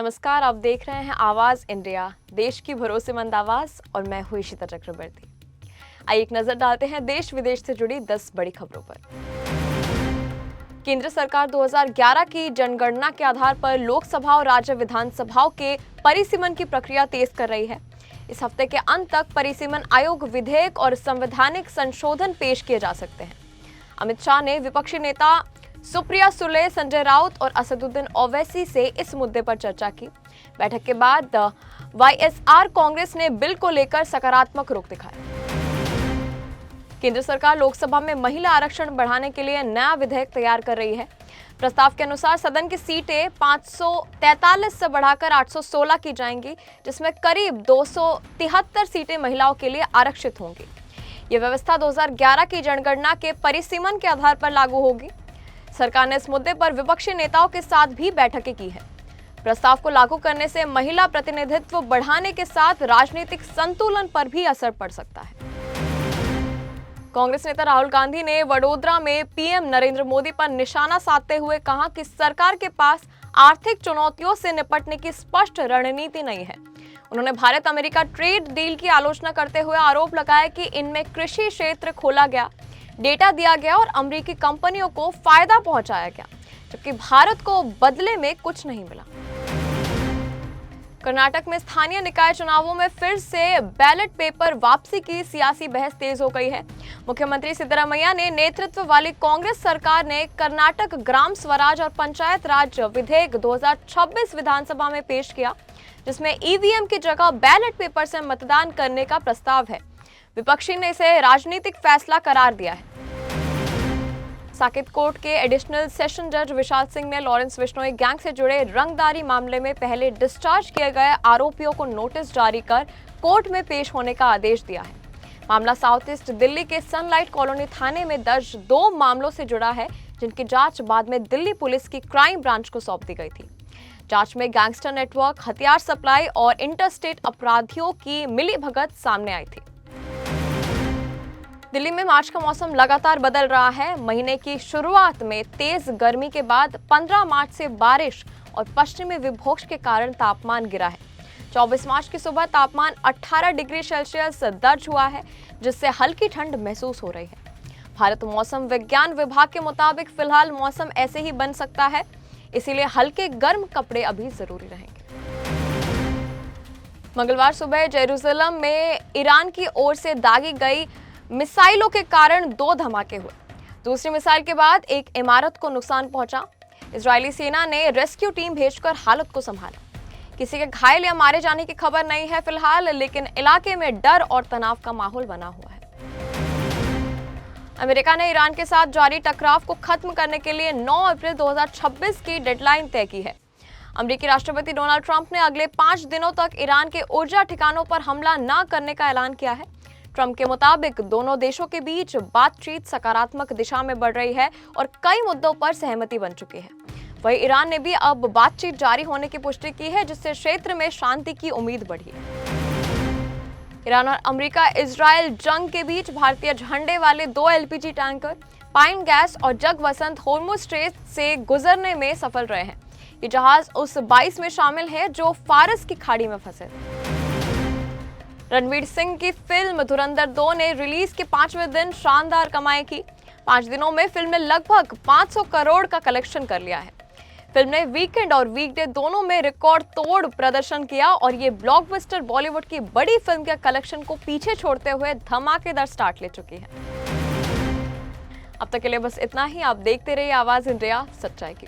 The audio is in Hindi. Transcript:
नमस्कार, आप देख रहे हैं आवाज इंडिया, देश की भरोसेमंद आवाज और मैं हूं इशिता चक्रवर्ती। आइए एक नजर डालते हैं देश विदेश से जुड़ी 10 बड़ी खबरों पर। केंद्र सरकार 2011 की जनगणना के आधार पर लोकसभा और राज्य विधानसभाओं के परिसीमन की प्रक्रिया तेज कर रही है। इस हफ्ते के अंत तक परिसीमन आयोग विधेयक और संवैधानिक संशोधन पेश किए जा सकते हैं। अमित शाह ने विपक्षी नेता सुप्रिया सुले, संजय राउत और असदुद्दीन ओवैसी से इस मुद्दे पर चर्चा की। बैठक के बाद वाईएसआर कांग्रेस ने बिल को लेकर सकारात्मक रुख दिखाया। केंद्र सरकार लोकसभा में महिला आरक्षण बढ़ाने के लिए नया विधेयक तैयार कर रही है। प्रस्ताव के अनुसार सदन की सीटें 543 से बढ़ाकर 816 की जाएंगी, जिसमें करीब 273 सीटें महिलाओं के लिए आरक्षित होंगी। ये व्यवस्था 2011 की जनगणना के परिसीमन के आधार पर लागू होगी। सरकार ने इस मुद्दे पर विपक्षी नेताओं के साथ भी बैठकें की है। प्रस्ताव को लागू करने से महिला प्रतिनिधित्व बढ़ाने के साथ राजनीतिक संतुलन पर भी असर पड़ सकता है। कांग्रेस नेता राहुल गांधी ने वडोदरा में पीएम नरेंद्र मोदी पर निशाना साधते हुए कहा कि सरकार के पास आर्थिक चुनौतियों से निपटने की स्पष्ट रणनीति नहीं है। उन्होंने भारत अमेरिका ट्रेड डील की आलोचना करते हुए आरोप लगाया कि इनमें कृषि क्षेत्र खोला गया, डेटा दिया गया और अमेरिकी कंपनियों को फायदा पहुंचाया गया, जबकि भारत को बदले में कुछ नहीं मिला। कर्नाटक में स्थानीय निकाय चुनावों में फिर से बैलेट पेपर वापसी की सियासी बहस तेज हो गई है। मुख्यमंत्री सिद्धरामैया ने नेतृत्व वाली कांग्रेस सरकार ने कर्नाटक ग्राम स्वराज और पंचायत राज विधेयक 2026 विधानसभा में पेश किया, जिसमें ईवीएम की जगह बैलेट पेपर से मतदान करने का प्रस्ताव है। विपक्षी ने इसे राजनीतिक फैसला करार दिया है। साकेत कोर्ट के एडिशनल सेशन जज विशाल सिंह ने लॉरेंस बिश्नोई गैंग से जुड़े रंगदारी मामले में पहले डिस्चार्ज किए गए आरोपियों को नोटिस जारी कर कोर्ट में पेश होने का आदेश दिया है। मामला साउथ ईस्ट दिल्ली के सनलाइट कॉलोनी थाने में दर्ज 2 मामलों से जुड़ा है, जिनकी जांच बाद में दिल्ली पुलिस की क्राइम ब्रांच को सौंप दी गई थी। जांच में गैंगस्टर नेटवर्क, हथियार सप्लाई और इंटरस्टेट अपराधियों की मिलीभगत सामने आई थी। दिल्ली में मार्च का मौसम लगातार बदल रहा है। महीने की शुरुआत में तेज गर्मी के बाद 15 मार्च से बारिश और पश्चिमी विक्षोभ के कारण तापमान गिरा है। 24 मार्च की सुबह तापमान 18 डिग्री सेल्सियस दर्ज हुआ है, जिससे हल्की ठंड महसूस हो रही है। भारत मौसम विज्ञान विभाग के मुताबिक फिलहाल मौसम ऐसे ही बन सकता है, इसीलिए हल्के गर्म कपड़े अभी जरूरी रहेंगे। मंगलवार सुबह जेरूसलम में ईरान की ओर से दागी गई मिसाइलों के कारण 2 धमाके हुए। दूसरी मिसाइल के बाद एक इमारत को नुकसान पहुंचा। इजरायली सेना ने रेस्क्यू टीम भेजकर हालत को संभाला। किसी के घायल या मारे जाने की खबर नहीं है फिलहाल, लेकिन इलाके में डर और तनाव का माहौल बना हुआ है। अमेरिका ने ईरान के साथ जारी टकराव को खत्म करने के लिए 9 अप्रैल 2026 की डेडलाइन तय की है। अमेरिकी राष्ट्रपति डोनाल्ड ट्रंप ने अगले 5 दिनों तक ईरान के ऊर्जा ठिकानों पर हमला न करने का ऐलान किया है। ट्रंप के मुताबिक दोनों देशों के बीच बातचीत सकारात्मक दिशा में बढ़ रही है और कई मुद्दों पर सहमति बन चुकी है। वहीं ईरान ने भी अब बातचीत जारी होने की पुष्टि की है, जिससे क्षेत्र में शांति की उम्मीद बढ़ी है। ईरान और अमेरिका इजरायल जंग के बीच भारतीय झंडे वाले 2 एलपीजी टैंकर पाइन गैस और जगवसंत होर्मुज स्ट्रेट से गुजरने में सफल रहे हैं। ये जहाज उस 22 में शामिल है जो फारस की खाड़ी में फंसे थे। रणवीर सिंह की फिल्म धुरंधर 2 ने रिलीज के 5वें दिन शानदार कमाई की। 5 दिनों में फिल्म ने लगभग 500 करोड़ का कलेक्शन कर लिया है। फिल्म ने वीकेंड और वीकडे दोनों में रिकॉर्ड तोड़ प्रदर्शन किया और ये ब्लॉकबस्टर बॉलीवुड की बड़ी फिल्म के कलेक्शन को पीछे छोड़ते हुए धमाकेदार स्टार्ट ले चुकी है। अब तक के लिए बस इतना ही। आप देखते रहिए आवाज इंडिया, सच्चाई की।